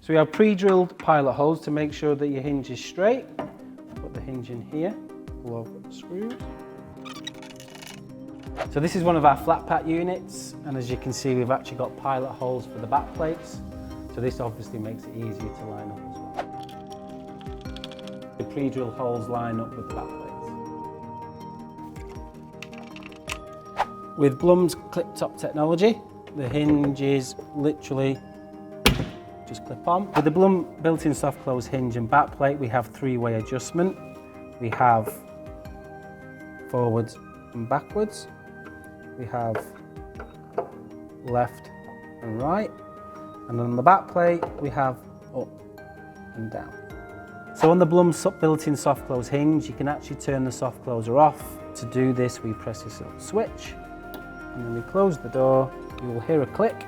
So we have pre-drilled pilot holes to make sure that your hinge is straight. Put the hinge in here, pull over the screws. So this is one of our flat pack units, and as you can see we've actually got pilot holes for the back plates. So this obviously makes it easier to line up as well. The pre-drilled holes line up with the back plates. With Blum's clip-top technology, the hinge is literally just clip on. With the Blum built-in soft close hinge and back plate, we have three-way adjustment. We have forwards and backwards. We have left and right. And on the back plate, we have up and down. So on the Blum built-in soft close hinge, you can actually turn the soft closer off. To do this, we press this little switch, and then we close the door. You will hear a click,